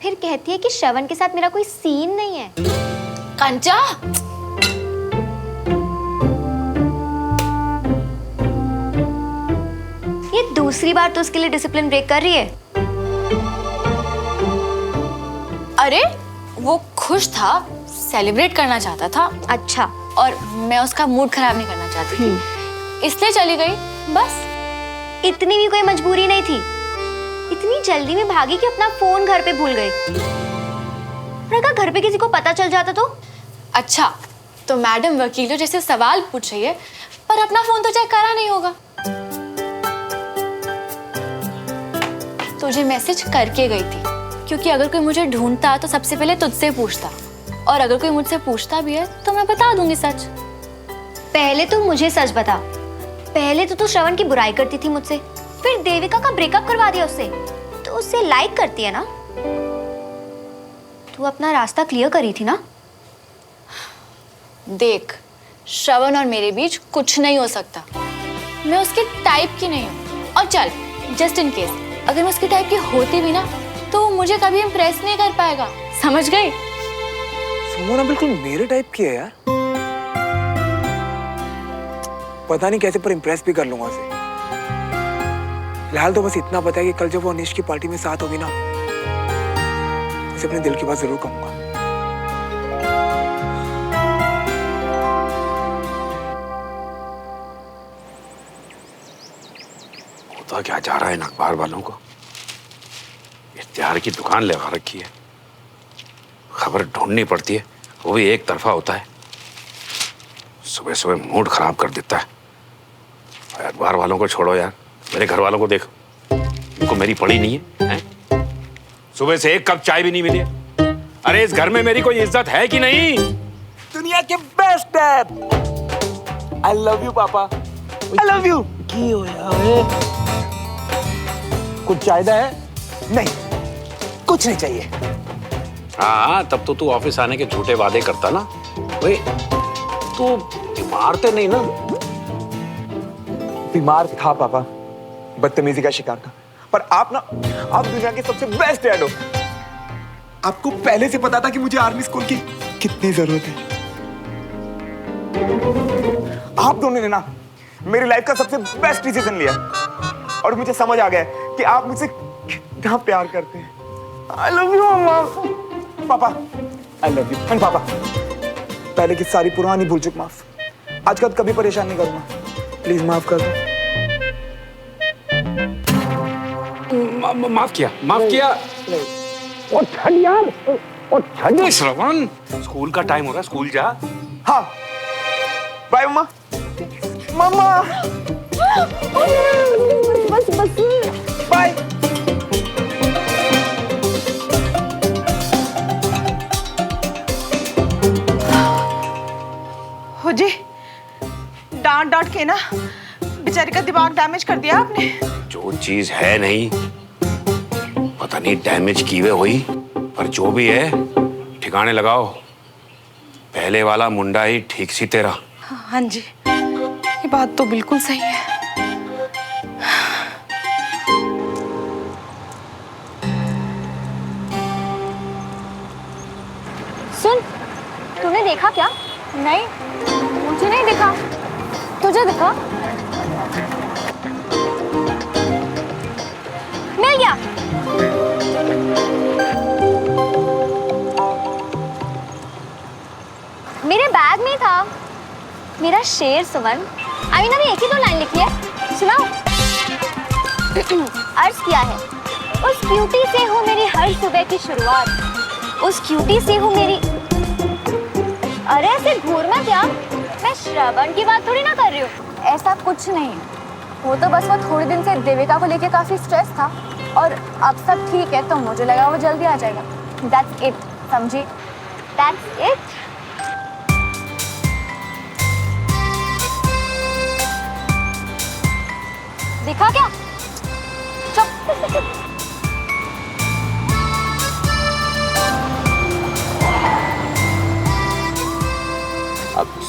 फिर कहती है कि श्रवण के साथ मेरा कोई सीन नहीं है। कंचा, ये दूसरी बार तो उसके लिए डिसिप्लिन ब्रेक कर रही है। अरे वो खुश था, सेलिब्रेट करना चाहता था। अच्छा, और मैं उसका मूड खराब नहीं करना चाहती थी, इसलिए चली गई बस। इतनी भी कोई मजबूरी नहीं थी। इतनी जल्दी में भागी कि अपना फोन घर पे भूल गई। अगर घर पे किसी को पता चल जाता तो? अच्छा, तो मैडम वकीलों जैसे सवाल पूछ रही है, पर अपना फोन तो चेक करा नहीं होगा। तुझे मैसेज करके गई थी, क्योंकि अगर कोई मुझे ढूंढता तो सबसे पहले तुझसे पूछता, और अगर कोई मुझसे पूछता भी है तो मैं बता दूंगी सच। पहले तो मुझे सच बता। पहले तो तू श्रवण की बुराई करती थी मुझसे, फिर देविका का ब्रेकअप करवा दिया उससे, तो उससे लाइक करती है ना? तू अपना रास्ता क्लियर करी थी ना? देख, श्रवण और मेरे बीच कुछ नहीं हो सकता। मैं उसके टाइप की नहीं हूँ। और चल, जस्ट इन केस अगर मैं उसके टाइप की होती भी ना, तो मुझे कभी इम्प्रेस नहीं कर पाएगा, समझ गई? सुमोना बिल्कुल मेरे टाइप की है यार। पता नहीं कैसे पर इम्प्रेस भी कर लूंगा उसे। फिलहाल तो बस इतना पता है कि कल जब वो अनिश की पार्टी में साथ होगी ना, उसे अपने दिल की बात जरूर कहूंगा। होता क्या जा रहा है इन अखबार वालों को? इश्तिहार की दुकान लगा रखी है, खबर ढूंढनी पड़ती है, वो भी एक तरफा होता है। सुबह सुबह मूड खराब कर देता है। अखबार वालों को छोड़ो यार, मेरे घर वालों को देखो, उनको मेरी पड़ी नहीं है, हैं? सुबह से एक कप चाय भी नहीं मिली है। अरे इस घर में मेरी कोई इज्जत है कि नहीं? दुनिया के best dad. I love you पापा, आई लव यू। की हो यार? कुछ चाहिए है? नहीं, कुछ नहीं चाहिए। हाँ, तब तो तू ऑफिस आने के झूठे वादे करता ना। भाई तू बीमार तो नहीं ना? बीमार था पापा, बदतमीजी का शिकार था, पर आप दुनिया के सबसे बेस्ट डैड हो। आपको पहले से पता था कि मुझे आर्मी स्कूल की कितनी जरूरत है। आप दोनों ने ना मेरी लाइफ का सबसे बेस्ट डिसीजन लिया, और मुझे समझ आ गया कि आप मुझसे कितना प्यार करते हैं। आई लव यू मम्मा, पापा आई लव यू। एंड पापा, पहले की सारी पुरानी भूल चुक माफ। आज का कभी परेशान नहीं करूंगा, प्लीज माफ कर दो। माफ किया, माफ किया। ओ छड़ यार, ओ छड़। श्रवण, स्कूल का टाइम हो रहा है, स्कूल जा। हाँ, बाय मम्मा। मम्मा बस बस बाय। हो जी, डांट डांट के ना बेचारे का दिमाग डैमेज कर दिया आपने। जो चीज है नहीं, पता नहीं डैमेज की हुई हुई, पर जो भी है ठिकाने लगाओ। पहले वाला मुंडा ही ठीक सी तेरा। हाँ जी, ये बात तो बिल्कुल सही है। सुन, तूने देखा क्या? नहीं, मुझे नहीं दिखा। तुझे दिखा? मिल गया। मेरे बैग में था। मेरा शेर सुमन। अभी अभी एक ही तो लाइन लिखी है, सुनाओ। अर्ज किया है, उस क्यूटी से हो मेरी हर सुबह की शुरुआत, उस क्यूटी से हो मेरी। अरे ऐसे घूर मत यार, मैं श्रवण की बात थोड़ी ना कर रही हूँ। ऐसा कुछ नहीं है, वो तो बस वो थोड़े दिन से देविका को लेके काफी स्ट्रेस था, और अब सब ठीक है, तो मुझे लगा वो जल्दी आ जाएगा। That's it, समझी? That's it? दिखा क्या? चुप।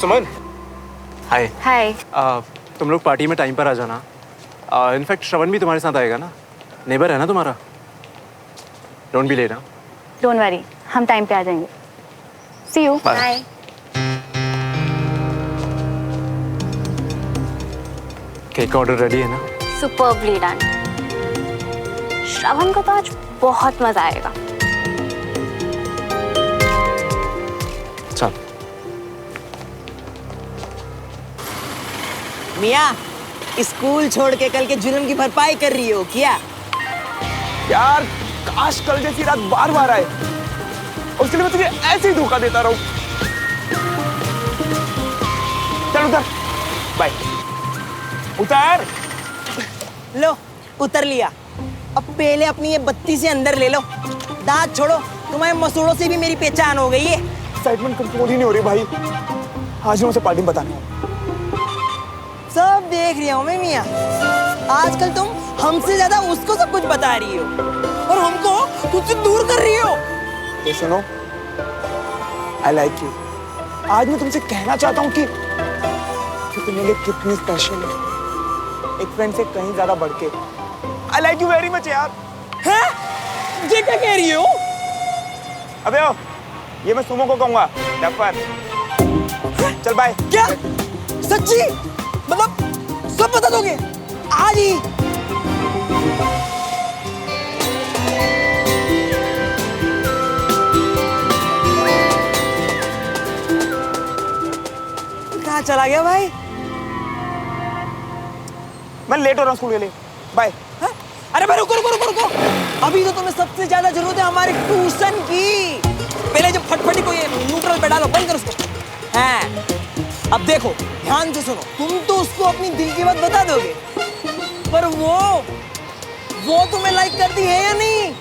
सुमन, हाय। हाय। तुम लोग पार्टी में टाइम पर आ जाना। इनफैक्ट श्रवण भी तुम्हारे साथ आएगा ना, नेबर है ना तुम्हारा। Don't be late. Don't worry, हम टाइम पे आ जाएंगे। See you. Bye. Bye. Cake का ऑर्डर रेडी है ना? Superbly done. श्रवण को तो आज बहुत मजा आएगा। चल। मिया, स्कूल छोड़ के कल के जुर्म की भरपाई कर रही हो क्या? यार काश कल जैसी रात बार बार आए, उसके लिए मैं तुझे ऐसे ही धोखा देता रहूं। चल उतर, बाय। उतर। लो, उतर लिया। अब पहले अपनी ये बत्ती से अंदर ले लो। दांत छोड़ो, तुम्हारे मसूड़ों से भी मेरी पहचान हो गई है। एक्साइटमेंट कंट्रोल ही नहीं हो रही भाई। आज मैं उसे पार्टी में बताने वाला। सब देख रही हूँ मैं मिया। आजकल तुम हमसे ज्यादा उसको सब कुछ बता रही हो और हमको खुद से दूर कर रही हो। तो सुनो, आई लाइक यू। आज मैं तुमसे कहना चाहता हूँ कि तुम्हारे लिए कितनी स्पेशल है, एक फ्रेंड से कहीं ज्यादा बढ़ के। I like you very much यार। हैं? ये क्या कह रही हो? अबे ओ, ये मैं सुमो को कहूंगा। डफर। चल बाय। क्या? सच्ची? मतलब सब बता दोगे आज ही? कहाँ चला गया भाई? मैं लेट हो रहा हूँ स्कूल के लिए। बाय। हाँ? अरे भाई रुको रुको रुको रुको, अभी तो तुम्हें सबसे ज्यादा जरूरत है हमारे ट्यूशन की। पहले जब फटफटी को ये न्यूट्रल पे डालो, बंद कर उसको। हाँ, अब देखो ध्यान से सुनो, तुम तो उसको अपनी दिल की बात बता दोगे, पर वो तुम्हें लाइक करती है या नहीं?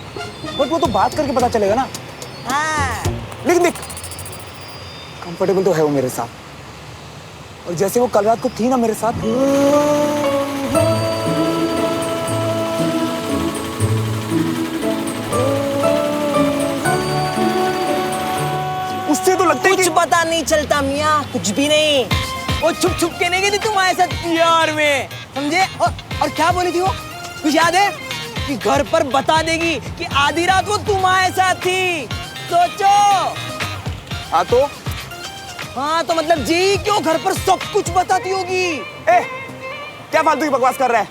बट वो तो बात करके पता चलेगा ना। हाँ, लेकिन देख, कंफर्टेबल तो है वो मेरे साथ, और जैसे वो कल रात को थी ना मेरे साथ, उससे तो लगता है कुछ कि पता नहीं चलता मियाँ, कुछ भी नहीं। वो छुप छुप के नहीं गई थी तुम्हारे साथ प्यार में, समझे? और क्या बोली थी वो, कुछ याद है? कि घर पर बता देगी कि आधी रात वो तुम्हारे साथ थी। सोचो। हाँ तो हाँ तो मतलब जी क्यों घर पर सब कुछ बताती होगी? ए, क्या फालतू की बकवास कर रहा है?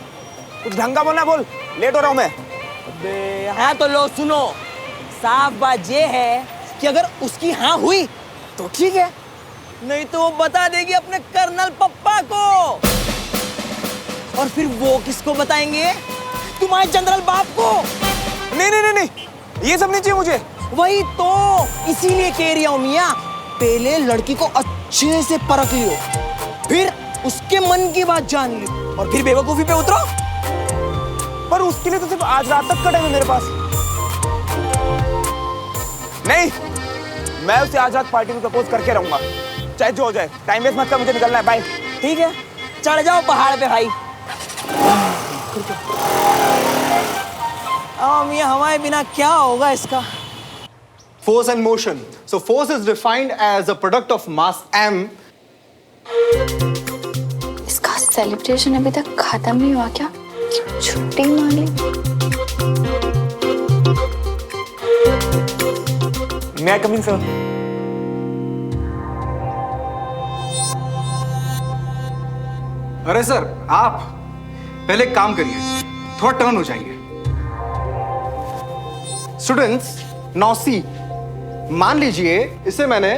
कुछ ढंग का बोलना बोल, लेट हो रहा हूं मैं। अबे हाँ तो लो सुनो, साफ बात ये है कि अगर उसकी हाँ हुई तो ठीक है, नहीं तो वो बता देगी अपने कर्नल पप्पा को। और फिर वो किसको बताएंगे? तुम्हारे जनरल बाप को। नहीं नहीं नहीं नहीं, ये सब नहीं चाहिए मुझे। वही तो, इसीलिए कह रही हूं मियाँ, पहले लड़की को अच्छे से परख लियो, फिर उसके मन की बात जान लियो, और फिर बेवकूफी पे उतरो। पर उसके लिए तो सिर्फ आज रात तक का टाइम है मेरे पास। नहीं, मैं उसे आज रात पार्टी में प्रपोज करके रहूंगा, चाहे जो हो जाए। टाइम वेस्ट मत कर, मुझे निकलना है। बाय। ठीक है, चढ़ जाओ पहाड़ पे भाई। मियाँ हमारे बिना क्या होगा इसका? Force and motion. So force is defined as a product of mass m. इसका सेलिब्रेशन अभी तक खत्म नहीं हुआ क्या? छुट्टी मार ली। May I come in, sir? अरे सर, आप पहले एक काम करिए, थोड़ा टर्न हो जाइए। स्टूडेंट्स, नाउ सी, मान लीजिए इसे मैंने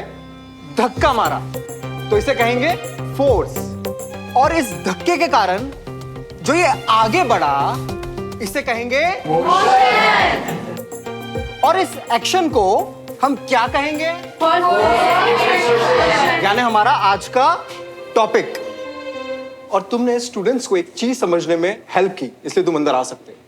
धक्का मारा, तो इसे कहेंगे फोर्स, और इस धक्के के कारण जो ये आगे बढ़ा, इसे कहेंगे और इस एक्शन को हम क्या कहेंगे? यानी हमारा आज का टॉपिक। और तुमने स्टूडेंट्स को एक चीज समझने में हेल्प की, इसलिए तुम अंदर आ सकते हो।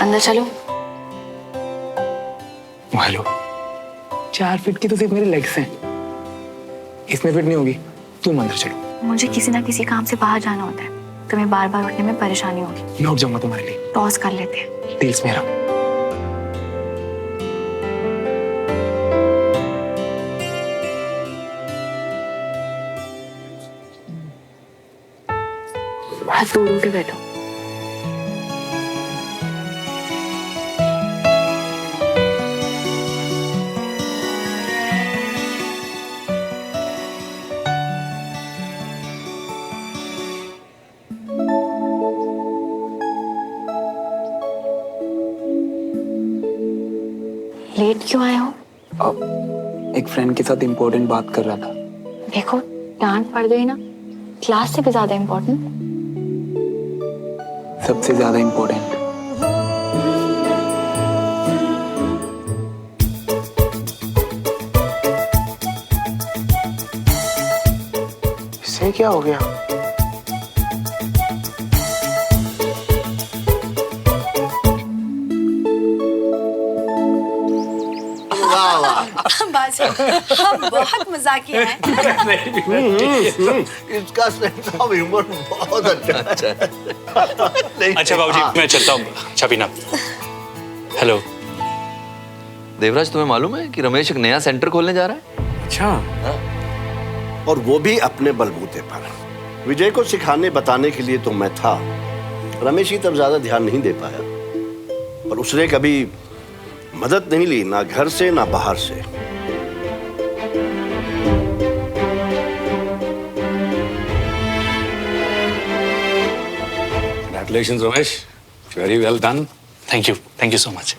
अंदर चलो। 4 फीट की तो सिर्फ मेरे लेग्स हैं, इसमें फिट नहीं होगी। तुम अंदर चलो। मुझे किसी ना किसी काम से बाहर जाना होता है, तुम्हें बार बार उठने में परेशानी होगी। मैं उठ जाऊंगा तुम्हारे लिए। टॉस कर लेते हैं। डील्स मेरा। हाथ दूर उठ के बैठो। लेट क्यों आए हो? एक फ्रेंड के साथ इम्पोर्टेंट बात कर रहा था। देखो डांट पड़ गई ना, क्लास से भी ज्यादा इम्पोर्टेंट। सबसे ज्यादा इम्पोर्टेंट। इससे क्या हो गया? हम बहुत मजाकिया हैं। इसका सेंस ऑफ ह्यूमर बहुत अच्छा है। अच्छा बाबूजी, मैं चलता हूँ चाबी ना। हेलो देवराज, तुम्हें मालूम है कि रमेश एक नया सेंटर खोलने जा रहा है? अच्छा। और वो भी अपने बलबूते पर। विजय को सिखाने बताने के लिए तो मैं था, रमेश की तरफ ज्यादा ध्यान नहीं दे पाया, पर उसने कभी मदद नहीं ली, ना घर से ना बाहर से। Congratulations, Ramesh. Very well done. Thank you so much.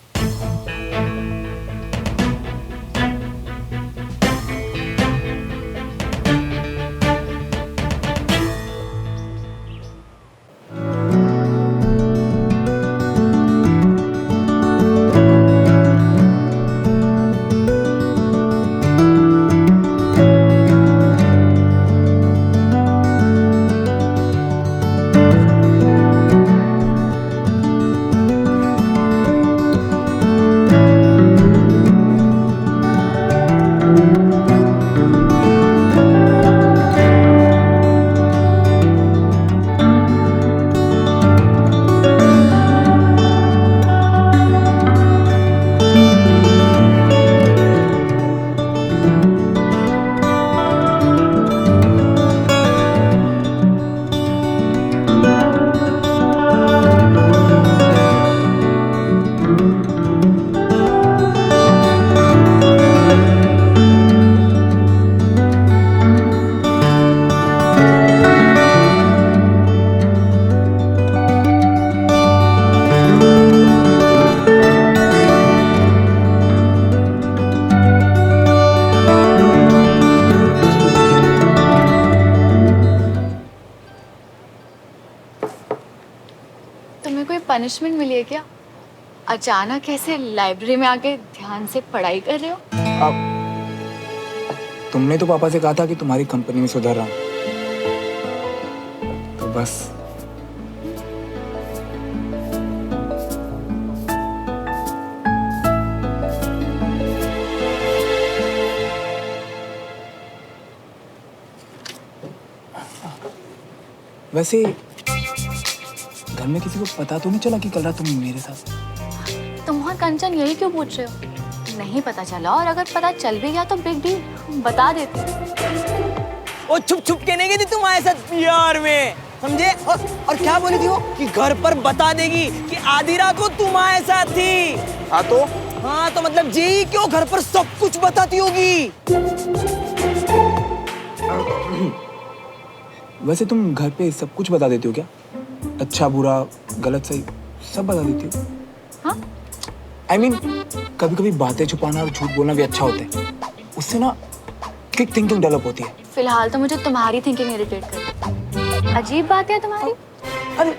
तुम्हें कोई पनिशमेंट मिली है क्या? अचानक ऐसे लाइब्रेरी में आके ध्यान से पढ़ाई कर रहे हो? तुमने तो पापा से कहा था कि तुम्हारी कंपनी में सुधर रहा हूं, तो बस। वैसे घर में किसी को पता तो नहीं चला कि कल रात तुम मेरे साथ? तुम और कंचन यही क्यों पूछ रहे हो? नहीं पता चला, और अगर पता चल भी गया तो बिग डील, बता देते। वो छुप छुप के नहीं गई थी तुम्हारे साथ प्यार में, समझे? और क्या बोली थी वो कि घर पर बता देगी कि आधी रात वो तुम्हारे साथ थी। हाँ तो मतलब जी क्यों घर पर सब कुछ बताती होगी। वैसे तुम घर पे सब कुछ बता देती हो क्या? अच्छा बुरा गलत सही सब बता देती हो? हाँ? I mean, कभी कभी बातें छुपाना और झूठ बोलना भी अच्छा होता है, उससे ना क्विक थिंकिंग डेवलप होती है। फिलहाल तो मुझे तुम्हारी थिंकिंग इरिटेट करती है। अजीब बात है तुम्हारी। अरे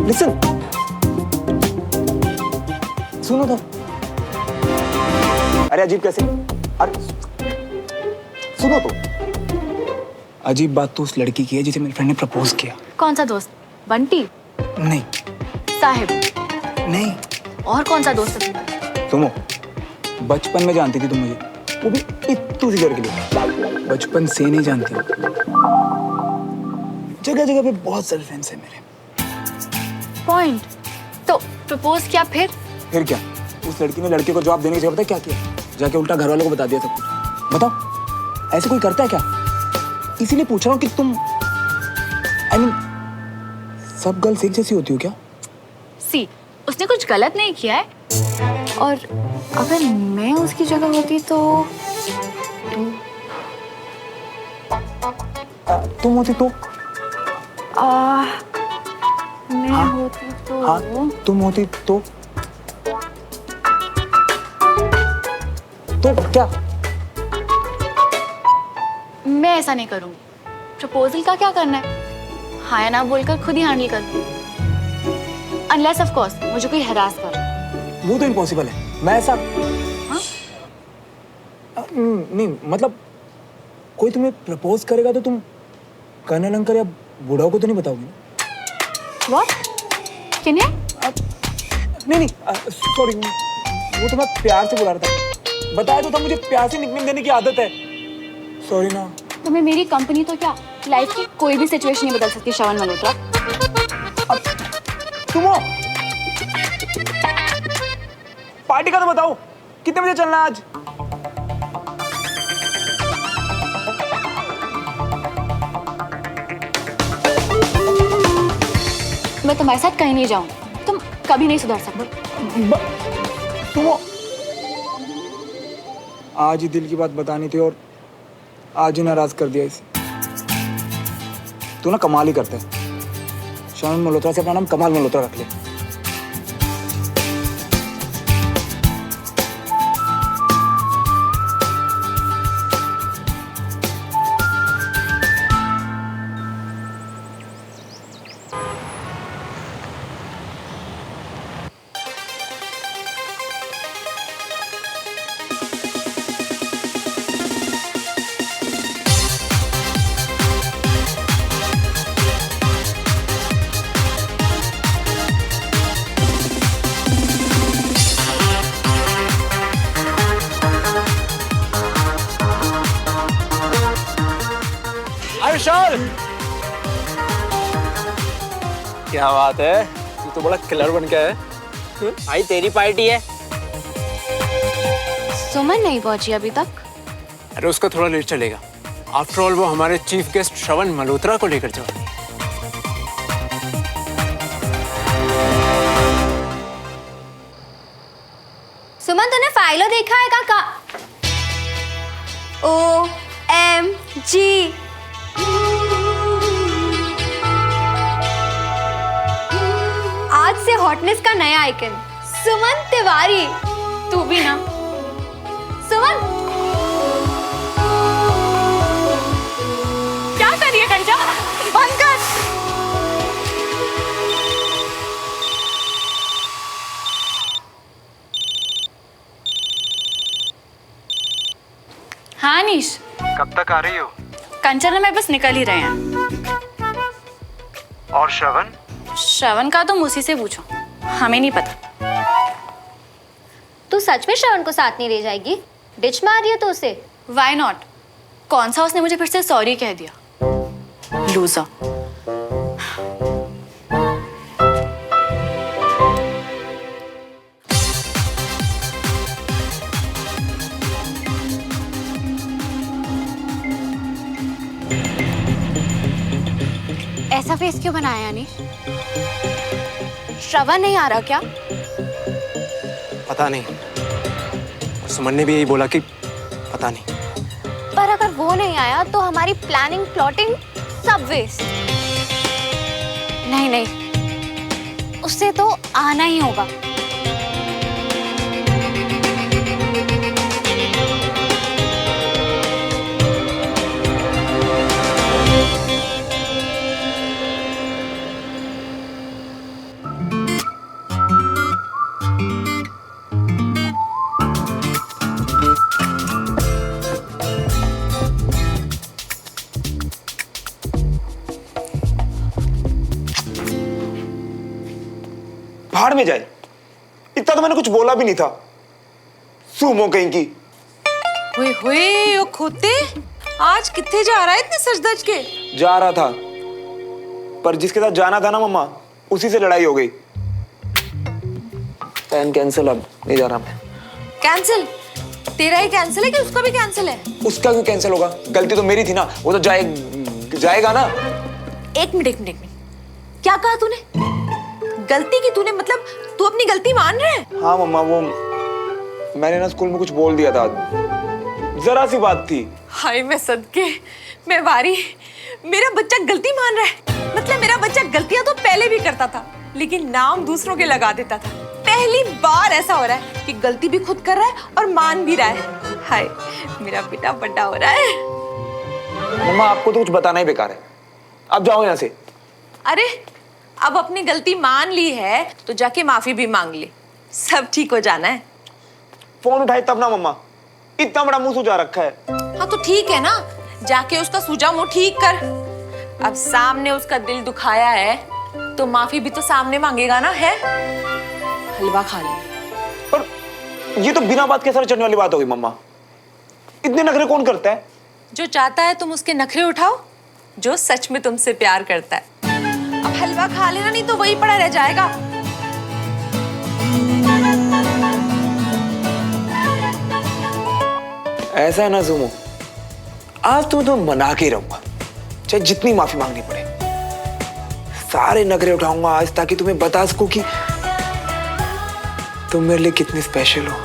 लिसन, सुनो तो। अरे अजीब कैसे? अरे सुनो तो। अजीब बात तो उस लड़की की है जिसे मेरे फ्रेंड ने प्रपोज किया। कौन सा दोस्त? बंटी? नहीं। साहिब? नहीं। और कौन सा दोस्त है तुम्हारा? तुम बचपन में जानती थी तुम मुझे। वो भी इतनी सी देर के लिए। बचपन से नहीं जानती हूँ। जगह जगह पे बहुत सर्वेंस है मेरे। पॉइंट। तो प्रपोज किया फिर क्या? उस लड़की ने लड़के को जवाब देने की जगह पता है क्या किया? जाके उल्टा घर वालों को बता दिया सब कुछ। बताओ, ऐसे कोई करता है क्या? इसीलिए पूछ रहा हूँ कि तुम सब गर्ल्स एक जैसी होती हो क्या? सी, उसने कुछ गलत नहीं किया है। और अगर मैं उसकी जगह होती तो तुम होती तो? मैं होती तो हाँ, तुम होती तो क्या? मैं ऐसा नहीं करूंगी। प्रपोजल का क्या करना है? हाँ या ना बोलकर खुद ही हैंडल कर। अनलेस ऑफ कोर्स मुझे कोई हरास कर। वो तो इम्पॉसिबल है। मैं ऐसा नहीं, मतलब कोई तुम्हें प्रपोज करेगा तो तुम कर्नल अंकल या बूढ़ाओं को तो नहीं बताओगी? What? किन्हें? नहीं, सॉरी, वो तो मैं प्यार से बुला रहा था। बताया तो था मुझे प्यार से निकनेम देने की आदत है। सॉरी ना। तुम्हें मेरी कंपनी तो क्या, लाइफ की कोई भी सिचुएशन नहीं बदल सकती श्रवण मल्होत्रा। तुम हो? पार्टी का तो बताओ, कितने बजे चलना है आज? मैं तुम्हारे साथ कहीं नहीं जाऊँ। तुम कभी नहीं सुधर सकते। तुम हो? आज ही दिल की बात बतानी थी और आज ही नाराज कर दिया इसे। तू ना कमाल ही करता है। श्रवण मल्होत्रा से अपना नाम कमाल मल्होत्रा रख ले। विशाल, क्या बात है, तू तो बड़ा किलर बन गया है। भाई तेरी पार्टी है। सुमन नहीं पहुंची अभी तक? अरे उसका थोड़ा लेट चलेगा। आफ्टर ऑल वो हमारे चीफ गेस्ट श्रवण मल्होत्रा को लेकर जा रही है। सुमन, तूने फाइलो देखा है का? OMG, आज से हॉटनेस का नया आइकन सुमन तिवारी। तू भी ना। सुमन, क्या कर रही है कंचा? बंद कर। हाँ निश, कब तक आ रही हो? कंचन और मैं बस निकल ही रहे हैं। और श्रवण? श्रवण का तुम उसी से पूछो, हमें नहीं पता। तू सच में श्रवण को साथ नहीं ले जाएगी? डिच मार रही है तो उसे। Why not? कौन सा उसने मुझे फिर से सॉरी कह दिया? लूजर। ऐसा फेस क्यों बनाया यानी? श्रवण नहीं आ रहा क्या? पता नहीं, और सुमन ने भी यही बोला कि पता नहीं। पर अगर वो नहीं आया तो हमारी प्लानिंग प्लॉटिंग सब वेस्ट। नहीं, उससे तो आना ही होगा। भाड़ में जाए, इतना तो मैंने कुछ बोला भी नहीं था। सुमो कहीं की। हुए हुए ओ खोते, आज कितने जा रहा है इतने सज धज के? जा रहा था, पर जिसके साथ जाना था ना मम्मा, उसी से लड़ाई हो गई। प्लान कैंसिल, अब नहीं जा रहा मैं। कैंसिल? तेरा ही कैंसिल है कि उसका भी कैंसिल है? उसका क्यों कैंसिल होगा? गलती तो मेरी थी ना, वो तो जाएगा ना। एक मिनट, क्या कहा तूने? गलती की तूने, मतलब तू अपनी गलती मान रहा है? हाँ मम्मा, वो मैंने ना स्कूल में कुछ बोल दिया था, जरा सी बात थी। हाय मैं सदके, मैं वारी, मेरा बच्चा गलती मान रहा है। मतलब मेरा बच्चा गलतियां तो पहले भी करता था, लेकिन नाम दूसरों के लगा देता था। पहली बार ऐसा हो रहा है कि गलती भी खुद कर रहा है और मान भी रहा है। हाय मेरा बेटा बड़ा हो रहा है। मम्मा आपको तो कुछ बताना ही बेकार है, अब जाओ यहाँ से। अरे अब अपनी गलती मान ली है तो जाके माफी भी मांग ली, सब ठीक हो जाना है। फोन उठाई तब ना मम्मा, इतना बड़ा मुंह सुजा रखा है। हाँ तो ठीक है ना, जाके उसका सूजा मुंह ठीक कर। अब सामने उसका दिल दुखाया है तो माफी भी तो सामने मांगेगा ना, है? हलवा खा ले। पर ये तो बिना बात के सर चढ़ने वाली बात होगी मम्मा, इतने नखरे कौन करता है? जो चाहता है तुम उसके नखरे उठाओ, जो सच में तुमसे प्यार करता है। अब हलवा खा लेना, नहीं तो वही पड़ा रह जाएगा। ऐसा है ना सुमो, आज तो मना के रहूंगा, चाहे जितनी माफी मांगनी पड़े। सारे नखरे उठाऊंगा आज, ताकि तुम्हें बता सकूं कि तुम मेरे लिए कितनी स्पेशल हो।